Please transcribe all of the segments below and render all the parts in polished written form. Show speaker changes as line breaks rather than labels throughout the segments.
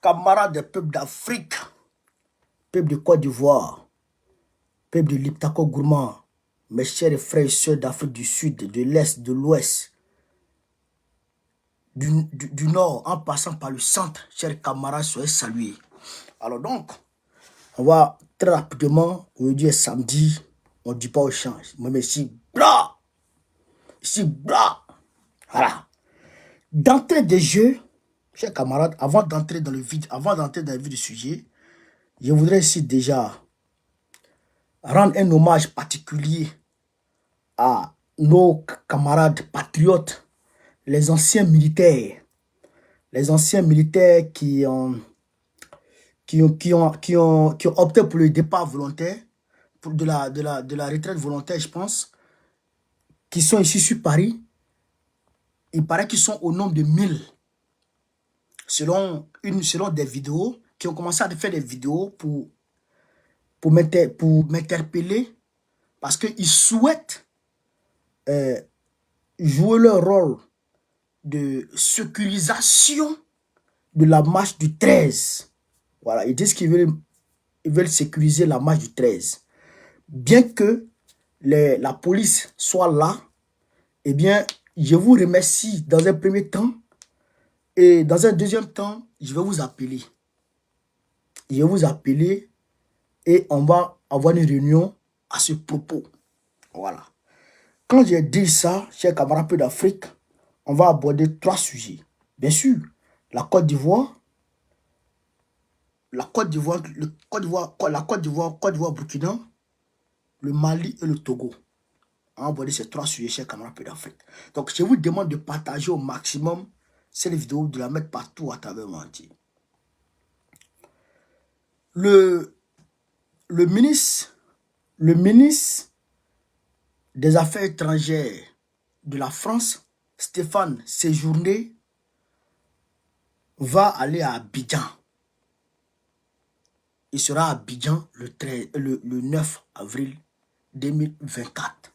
camarades des peuples d'Afrique, peuple de Côte d'Ivoire, peuple de Liptako Gourmand, mes chers frères et sœurs d'Afrique du Sud, de l'Est, de l'Ouest, du Nord, en passant par le centre, chers camarades, soyez salués. Alors donc, on va très rapidement, aujourd'hui est samedi, on ne dit pas au change, mais ici, blah, voilà. D'entrée des jeux, chers camarades, avant d'entrer dans le vide, du sujet, je voudrais ici déjà rendre un hommage particulier à nos camarades patriotes, les anciens militaires qui ont opté pour le départ volontaire, de la retraite volontaire, je pense, qui sont ici sur Paris. Il paraît qu'ils sont au nombre de 1000. Selon des vidéos, qui ont commencé à faire des vidéos pour m'interpeller, parce qu'ils souhaitent jouer leur rôle de sécurisation de la marche du 13. Voilà, ils disent qu'ils veulent sécuriser la marche du 13. Bien que la police soit là, eh bien, je vous remercie dans un premier temps. Et dans un deuxième temps, je vais vous appeler. Et on va avoir une réunion à ce propos. Voilà. Quand j'ai dit ça, chers camarades d'Afrique, on va aborder 3 sujets. Bien sûr, la Côte d'Ivoire, Burkina, le Mali et le Togo. On va aborder ces 3 sujets, chers camarades d'Afrique. Donc, je vous demande de partager au maximum cette vidéo, de la mettre partout à travers le monde entier. Le ministre des Affaires étrangères de la France, Stéphane Séjourné, va aller à Abidjan. Il sera à Abidjan le 9 avril 2024.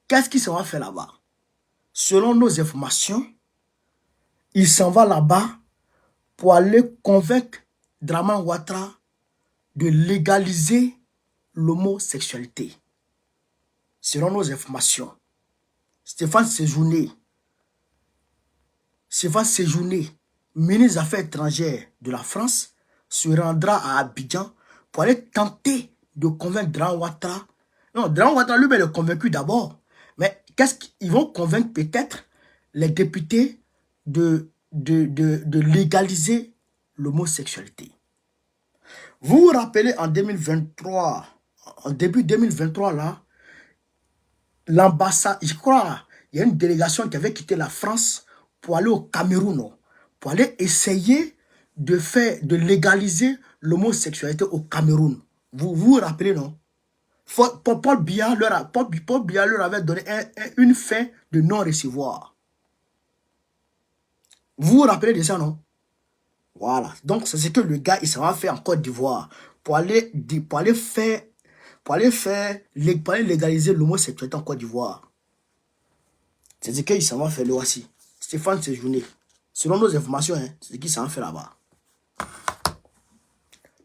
Qu'est-ce qu'il s'en va faire là-bas? Selon nos informations, il s'en va là-bas pour aller convaincre Dramane Ouattara de légaliser l'homosexualité. Selon nos informations, Stéphane Séjourné, ministre des Affaires étrangères de la France, se rendra à Abidjan pour aller tenter de convaincre Dramane Ouattara. Non, Dramane Ouattara lui-même est convaincu d'abord. Mais qu'est-ce qu'ils vont convaincre peut-être les députés de légaliser l'homosexualité? Vous vous rappelez en 2023, en début 2023 là, l'ambassade, je crois, il y a une délégation qui avait quitté la France pour aller au Cameroun, pour aller essayer de légaliser l'homosexualité au Cameroun. Vous vous rappelez, non? Paul Biya leur avait donné une fin de non-recevoir. Vous vous rappelez de ça, non? Voilà. Donc, c'est ce que le gars, il s'en va faire en Côte d'Ivoire pour aller légaliser l'homosexualité en Côte d'Ivoire. C'est ce qu'il s'en va faire, le voici. Stéphane Séjourné. Selon nos informations, hein, c'est ce qu'il s'en va faire là-bas.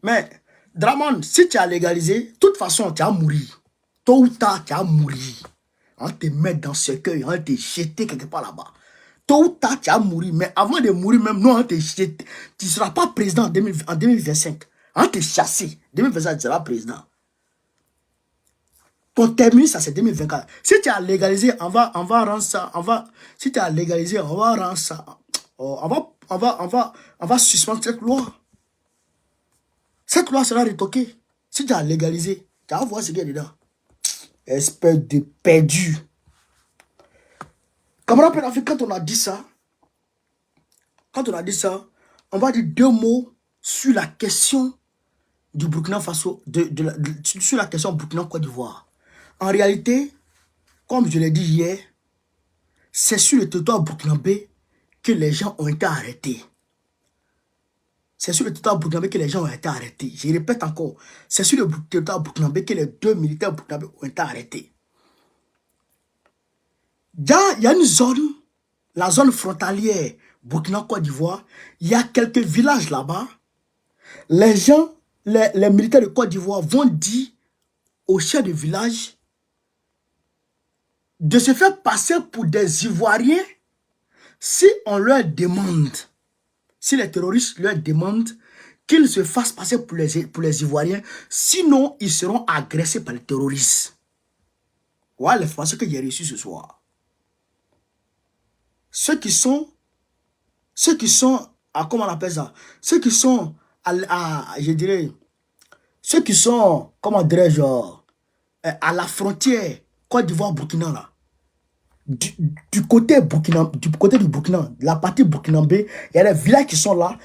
Mais, Dramane, si tu as légalisé, de toute façon, tu as mourir. Tôt ou tard, tu as mourir. On te met dans ce cercueil, on te jeter quelque part là-bas. Tôt ou tard, tu as mourir. Mais avant de mourir, même, non, on te jeter. Tu ne seras pas président en 2025. On te chasser. 2025, tu seras président. Ton terminus, ça c'est 2024. Si tu as légalisé, on va rendre ça. Si tu as légalisé, on va rendre ça. On va suspendre cette loi. Cette loi sera retoquée. Si tu as légalisé, tu vas voir ce qu'il y a dedans. Espèce de perdu. Camarade Afrique, quand on a dit ça, on va dire 2 mots sur la question du Burkina Faso, sur la question Burkina-Côte d'Ivoire. En réalité, comme je l'ai dit hier, c'est sur le territoire burkinabé que les gens ont été arrêtés. C'est sur le territoire burkinabé que les gens ont été arrêtés. Je répète encore, c'est sur le territoire burkinabé que les 2 militaires burkinabés ont été arrêtés. Il y a une zone, la zone frontalière Burkina, Côte d'Ivoire, il y a quelques villages là-bas. Les gens, les militaires de Côte d'Ivoire vont dire aux chefs de village de se faire passer pour des Ivoiriens si on leur demande, si les terroristes leur demandent qu'ils se fassent passer pour les Ivoiriens, sinon ils seront agressés par les terroristes. Voilà l'information que j'ai reçue ce soir. Ceux qui sont, comment on appelle ça? Ceux qui sont, je dirais, ceux qui sont, comment dirais-je, à la frontière Côte d'Ivoire-Burkina, là, du côté du Burkina, la partie burkinabé, il y a des villages qui sont là.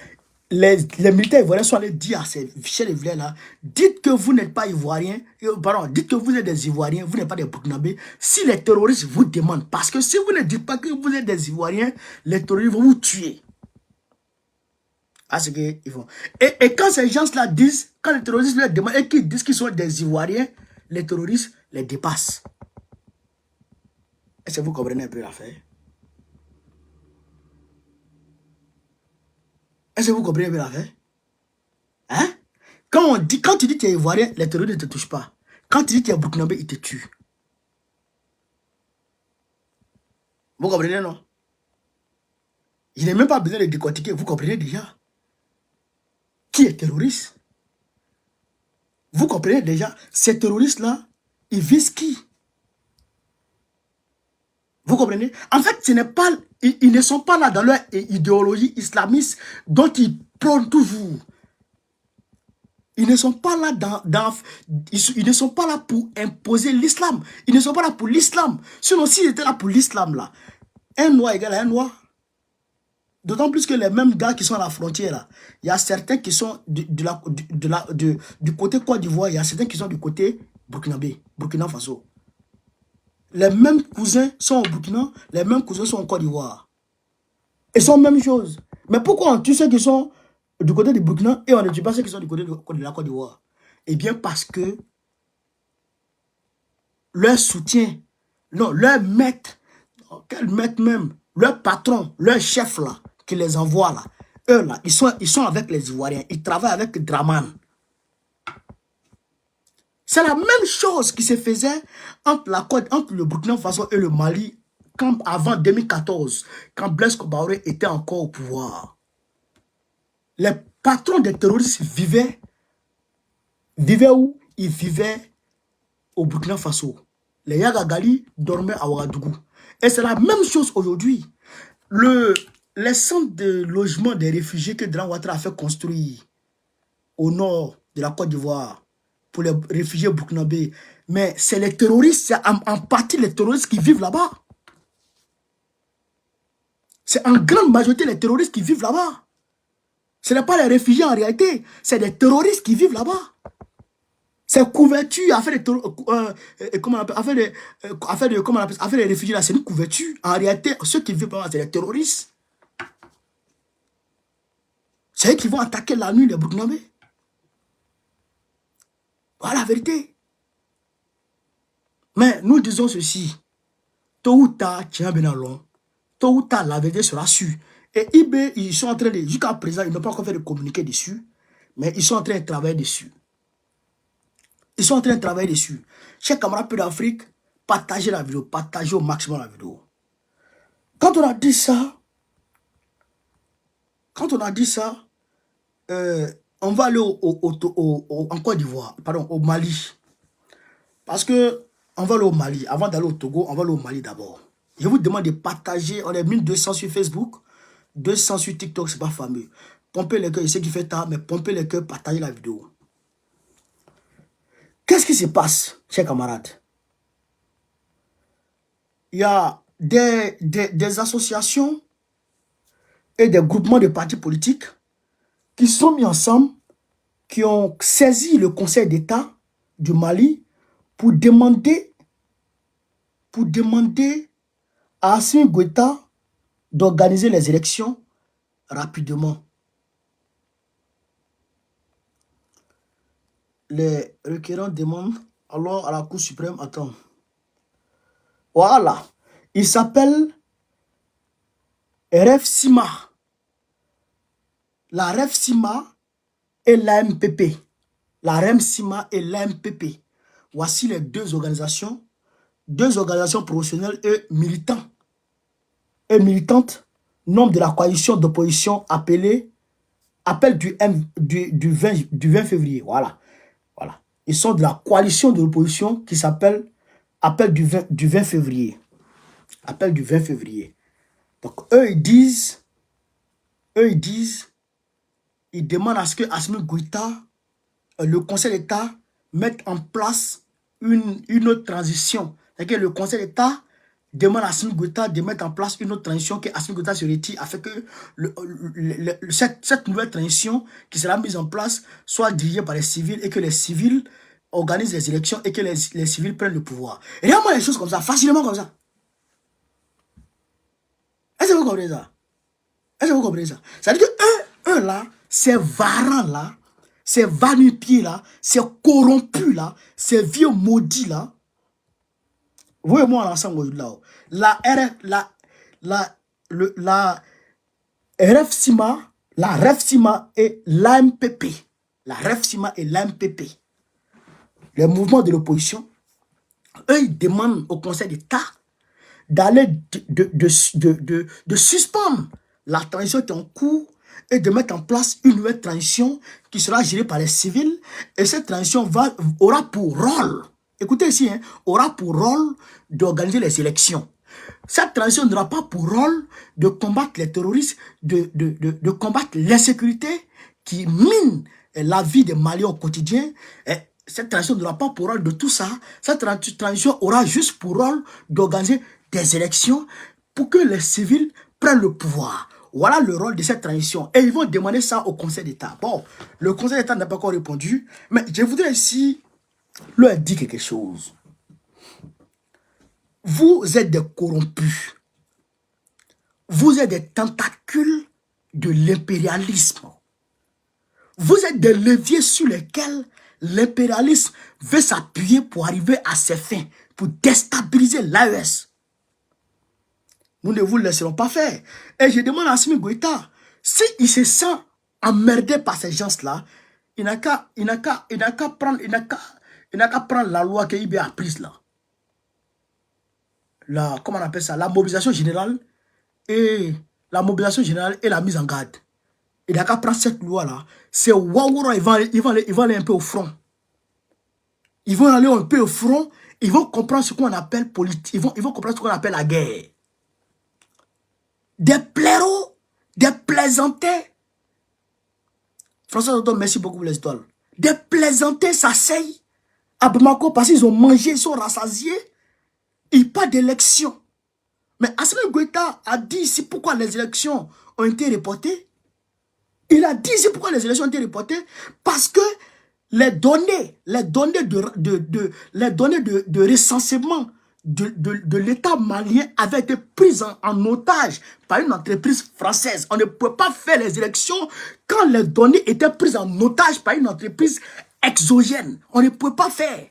Les militaires ivoiriens sont allés dire à ces chefs de village là, dites que vous n'êtes pas ivoiriens, pardon, dites que vous êtes des Ivoiriens, vous n'êtes pas des Burkinabés, si les terroristes vous demandent, parce que si vous ne dites pas que vous êtes des Ivoiriens, les terroristes vont vous tuer. Ah, c'est qu'ils font. Et quand ces gens-là disent, quand les terroristes leur demandent et qu'ils disent qu'ils sont des Ivoiriens, les terroristes les dépassent. Est-ce que vous comprenez un peu l'affaire? Est-ce que vous comprenez un peu l'affaire? Hein? Quand tu dis que tu es Ivoirien, les terroristes ne te touchent pas. Quand tu dis que tu es Burkinabé, ils te tuent. Vous comprenez, non? Il n'est même pas besoin de décortiquer, vous comprenez déjà. Qui est terroriste? Vous comprenez déjà, ces terroristes-là, ils visent qui? Vous comprenez? En fait, ce n'est pas, ils ne sont pas là dans leur idéologie islamiste dont ils prônent toujours. Ils ne sont pas là ils ne sont pas là pour imposer l'islam. Ils ne sont pas là pour l'islam. Sinon, s'ils étaient là pour l'islam, là, un noir égale à un noir. D'autant plus que les mêmes gars qui sont à la frontière, là, il y a certains qui sont du côté Côte d'Ivoire, il y a certains qui sont du côté Burkina Faso. Les mêmes cousins sont au Burkina, les mêmes cousins sont en Côte d'Ivoire. Ils sont la même chose. Mais pourquoi on tue ceux qui sont du côté du Burkina et on ne tue pas ceux qui sont du côté de la Côte d'Ivoire? Eh bien parce que leur soutien, non, leur maître, quel maître même, leur patron, leur chef là, qui les envoie là, eux là, ils sont avec les Ivoiriens, ils travaillent avec Draman. C'est la même chose qui se faisait entre le Burkina Faso et le Mali avant 2014, quand Blaise Compaoré était encore au pouvoir. Les patrons des terroristes vivaient où? Ils vivaient au Burkina Faso. Les Yagagali dormaient à Ouagadougou. Et c'est la même chose aujourd'hui. Les centres de logement des réfugiés que Draman Ouattara a fait construire au nord de la Côte d'Ivoire pour les réfugiés burkinabés. Mais c'est les terroristes, c'est en partie les terroristes qui vivent là-bas. C'est en grande majorité les terroristes qui vivent là-bas. Ce n'est pas les réfugiés en réalité, c'est des terroristes qui vivent là-bas. C'est couverture, affaire des réfugiés là, c'est une couverture. En réalité, ceux qui vivent là-bas, c'est les terroristes. C'est eux qui vont attaquer la nuit les Burkinabés. Voilà la vérité. Mais nous disons ceci. Tôt ou tard, tiens bien long. Tôt ou tard, la vérité sera sûre. Et IB, ils sont en train de... Jusqu'à présent, ils n'ont pas encore fait de communiqué dessus. Mais ils sont en train de travailler dessus. Ils sont en train de travailler dessus. Chers camarades peu d'Afrique, partagez la vidéo. Partagez au maximum la vidéo. Quand on a dit ça, on va aller en Côte d'Ivoire, pardon, au Mali. Parce que on va aller au Mali. Avant d'aller au Togo, on va aller au Mali d'abord. Je vous demande de partager. On est 1200 sur Facebook, 200 sur TikTok, c'est pas fameux. Pompez les cœurs, je sais qu'il fait tard, mais pompez les cœurs, partagez la vidéo. Qu'est-ce qui se passe, chers camarades? Il y a des associations et des groupements de partis politiques qui sont mis ensemble, qui ont saisi le Conseil d'État du Mali pour demander à Assimi Goïta d'organiser les élections rapidement. Les requérants demandent alors à la Cour suprême, attends. Voilà. Il s'appelle RF Sima. la REFSIMA et l'AMPP. La REMSIMA et l'AMPP. Voici les deux organisations professionnelles et militantes, nombre de la coalition d'opposition appel du 20 février. Voilà. Ils sont de la coalition de l'opposition qui s'appelle appel du 20 février. Appel du 20 février. Donc, eux, ils demandent à ce que Assimi Goïta, le Conseil d'État, mette en place une autre transition. C'est-à-dire que le Conseil d'État demande à Assimi Goïta de mettre en place une autre transition, que Assimi Goïta se retire, afin que cette nouvelle transition qui sera mise en place soit dirigée par les civils et que les civils organisent les élections et que les civils prennent le pouvoir. Et regarde-moi les choses comme ça, facilement comme ça. Est-ce que vous comprenez ça? Est-ce que vous comprenez ça? C'est-à-dire que eux là, ces varans là, ces va-nu-pieds là, ces corrompus là, ces vieux maudits là, vous et moi ensemble là, la REFSIMA et l'AMPP, les mouvements de l'opposition, eux ils demandent au Conseil d'État d'aller de suspendre la transition qui est en cours et de mettre en place une nouvelle transition qui sera gérée par les civils. Et cette transition aura pour rôle, écoutez ici, hein, aura pour rôle d'organiser les élections. Cette transition n'aura pas pour rôle de combattre les terroristes, de combattre l'insécurité qui mine la vie des Maliens au quotidien. Et cette transition n'aura pas pour rôle de tout ça. Cette transition aura juste pour rôle d'organiser des élections pour que les civils prennent le pouvoir. Voilà le rôle de cette transition. Et ils vont demander ça au Conseil d'État. Bon, le Conseil d'État n'a pas encore répondu, mais je voudrais ici leur dire quelque chose. Vous êtes des corrompus. Vous êtes des tentacules de l'impérialisme. Vous êtes des leviers sur lesquels l'impérialisme veut s'appuyer pour arriver à ses fins, pour déstabiliser l'AES. Nous ne vous le laisserons pas faire. Et je demande à Assimi Goïta, s'il se sent emmerdé par ces gens-là, il n'a qu'à prendre la loi que IB a prise là. Comment on appelle ça? La mobilisation générale et la mise en garde. Il n'a qu'à prendre cette loi-là. C'est Ouaoura, ils vont aller un peu au front. Ils vont aller un peu au front. Ils vont comprendre ce qu'on appelle politique. Ils vont comprendre ce qu'on appelle la guerre. Des blaireaux, des plaisantais. François Toto, merci beaucoup pour les étoiles. Des plaisantais s'asseyent à Bamako parce qu'ils ont mangé, ils sont rassasiés. Il n'y a pas d'élection. Mais Assimi Goïta a dit ici pourquoi les élections ont été reportées. Il a dit ici pourquoi les élections ont été reportées. Parce que les données de recensement de l'État malien avaient été prises en otage par une entreprise française. On ne peut pas faire les élections quand les données étaient prises en otage par une entreprise exogène. On ne peut pas faire.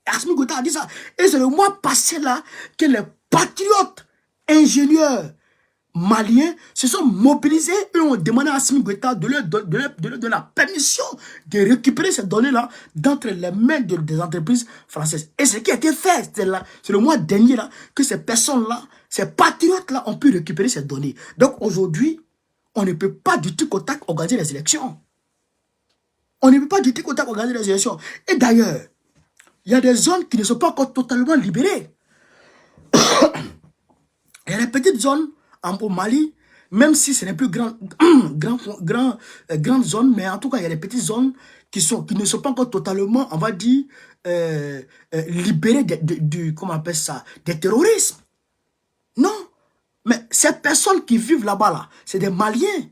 Assimi Goïta a dit ça. Et c'est le mois passé là que les patriotes ingénieurs maliens se sont mobilisés et ont demandé à Assimi Goïta de leur donner la permission de récupérer ces données-là d'entre les mains des entreprises françaises. Et ce qui a été fait, c'est le mois dernier là, que ces personnes-là, ces patriotes-là ont pu récupérer ces données. Donc aujourd'hui, on ne peut pas du tout organiser les élections. On ne peut pas du tout organiser les élections. Et d'ailleurs, il y a des zones qui ne sont pas encore totalement libérées. Il y a des petites zones au Mali, même si ce n'est plus grande zone, mais en tout cas, il y a des petites zones qui ne sont pas encore totalement, on va dire, libérées comment on appelle ça, des terrorismes. Non, mais ces personnes qui vivent là-bas, là, c'est des Maliens.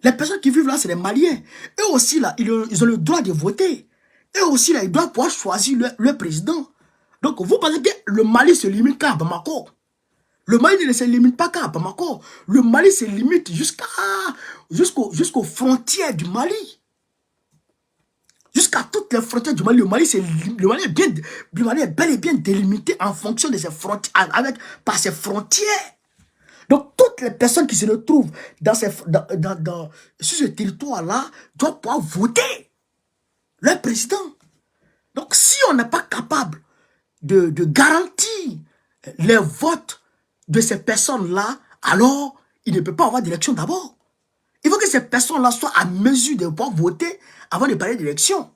Les personnes qui vivent là, c'est des Maliens. Eux aussi, là, ils ont le droit de voter. Eux aussi, là, ils doivent pouvoir choisir le président. Donc, vous pensez que le Mali se limite qu'à Bamako? Le Mali ne se limite pas qu'à Bamako. Le Mali se limite jusqu'aux frontières du Mali. Jusqu'à toutes les frontières du Mali. Le Mali est bel et bien délimité en fonction de ses frontières, par ses frontières. Donc, toutes les personnes qui se retrouvent sur ce territoire-là doivent pouvoir voter leur président. Donc, si on n'est pas capable de garantir les votes de ces personnes-là, alors il ne peut pas avoir d'élection d'abord. Il faut que ces personnes-là soient à mesure de pouvoir voter avant de parler d'élection.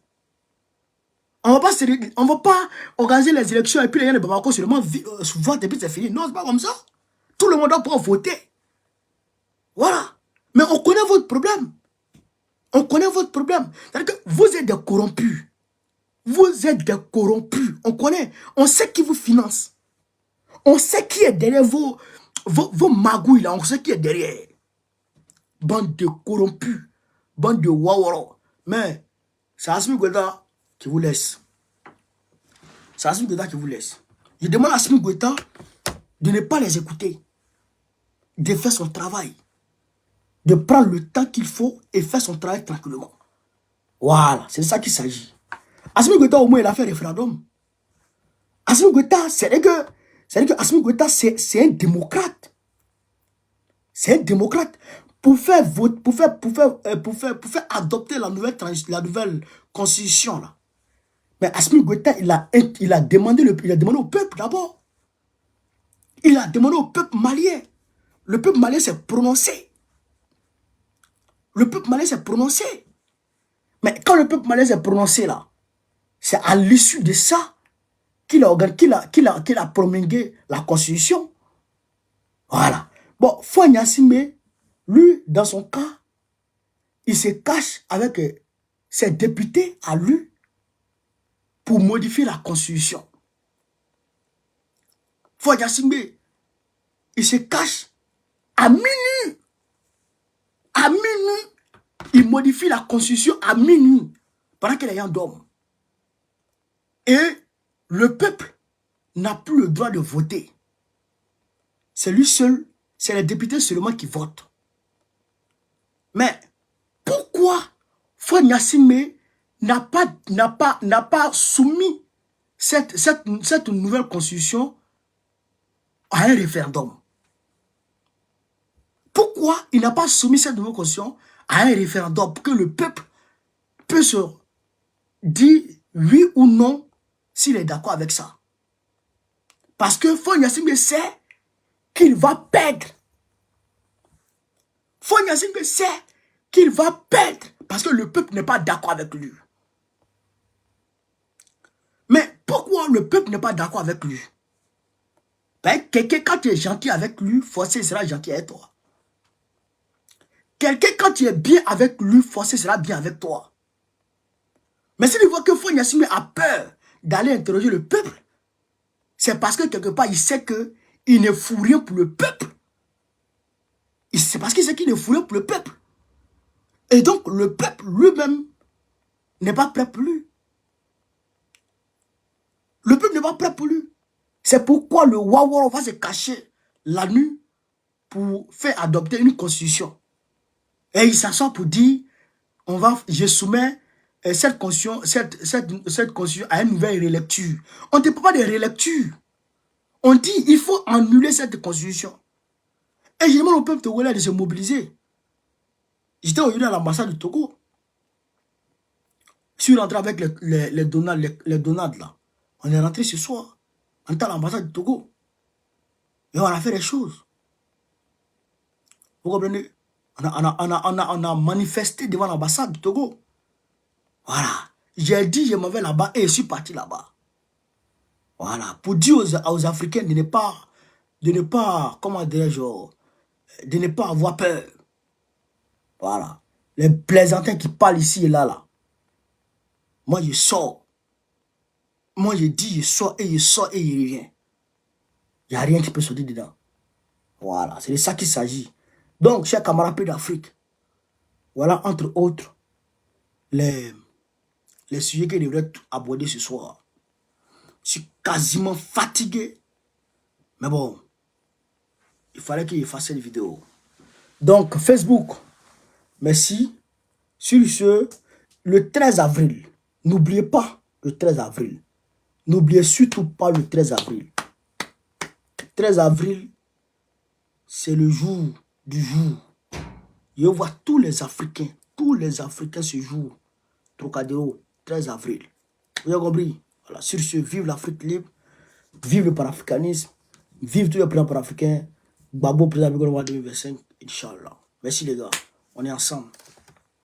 On ne va pas organiser les élections et puis les gens de Bamako seulement votent et puis c'est fini. Non, c'est pas comme ça. Tout le monde doit pouvoir voter. Voilà. Mais on connaît votre problème. On connaît votre problème. C'est-à-dire que vous êtes des corrompus. Vous êtes des corrompus. On connaît. On sait qui vous finance. On sait qui est derrière vos magouilles là. On sait qui est derrière. Bande de corrompus. Bande de wawaro. Mais c'est Assimi Goïta qui vous laisse. C'est Assimi Goïta qui vous laisse. Je demande à Assimi Goïta de ne pas les écouter. De faire son travail. De prendre le temps qu'il faut et faire son travail tranquillement. Voilà, c'est de ça qu'il s'agit. Assimi Goïta, au moins, il a fait référendum. Assimi Goïta, c'est que Assimi Goïta, c'est un démocrate. C'est un démocrate. Pour faire adopter la nouvelle constitution, là. Mais Assimi Goïta, il a demandé au peuple d'abord. Il a demandé au peuple malien. Le peuple malien s'est prononcé. Le peuple malien s'est prononcé. Mais quand le peuple malien s'est prononcé là, c'est à l'issue de ça qu'il a promulgué la constitution. Voilà. Bon, Faure Gnassingbé, lui, dans son cas, il se cache avec ses députés à lui pour modifier la constitution. Faure Gnassingbé, il se cache à minuit. À minuit, il modifie la constitution à minuit, pendant que les gens dorment. Et le peuple n'a plus le droit de voter. C'est lui seul, c'est les députés seulement qui votent. Mais pourquoi Faure Gnassingbé n'a pas soumis cette nouvelle constitution à un référendum? Pourquoi il n'a pas soumis cette nouvelle constitution à un référendum pour que le peuple puisse dire oui ou non s'il est d'accord avec ça? Parce que Faure Gnassingbé sait qu'il va perdre. Faure Gnassingbé sait qu'il va perdre parce que le peuple n'est pas d'accord avec lui. Mais pourquoi le peuple n'est pas d'accord avec lui? Ben, quelqu'un, quand tu es gentil avec lui, forcément, il sera gentil avec toi. Quelqu'un, quand tu es bien avec lui, forcément, sera bien avec toi. Mais s'il voit que Faure Gnassingbé a peur d'aller interroger le peuple, c'est parce que quelque part, il sait qu'il ne fout rien pour le peuple. C'est parce qu'il sait qu'il ne fout rien pour le peuple. Et donc, le peuple lui-même n'est pas prêt pour lui. Le peuple n'est pas prêt pour lui. C'est pourquoi le Wawaro va se cacher la nuit pour faire adopter une constitution. Et il s'assoit pour dire, je soumets cette constitution à une nouvelle relecture. On ne parle pas de relecture. On dit, il faut annuler cette constitution. Et je demande au peuple togolais de se mobiliser. J'étais aujourd'hui à l'ambassade du Togo. Je suis rentré avec les donades là. On est rentré ce soir. On est à l'ambassade du Togo. Et on a fait des choses. Vous comprenez? On a manifesté devant l'ambassade du Togo. Voilà. J'ai dit, je m'en vais là-bas et je suis parti là-bas. Voilà. Pour dire aux Africains de ne pas, comment dirais-je, de ne pas avoir peur. Voilà. Les plaisantins qui parlent ici et là. Moi, je sors. Moi, je dis, je sors et je reviens. Il n'y a rien qui peut sortir dedans. Voilà. C'est de ça qu'il s'agit. Donc, chers camarades d'Afrique, voilà, entre autres, les sujets que je devrais aborder ce soir. Je suis quasiment fatigué. Mais bon, il fallait qu'il fasse cette vidéo. Donc, Facebook, merci. Sur ce, le 13 avril, n'oubliez pas le 13 avril. N'oubliez surtout pas le 13 avril. 13 avril, c'est le jour du jour. Je vois tous les Africains ce jour. Trocadéro, 13 avril. Vous avez compris? Voilà, sur ce, vive l'Afrique libre, vive le panafricanisme, vive tous les présidents panafricains. Gbagbo, président du gouvernement 2025, Inch'Allah. Merci les gars, on est ensemble.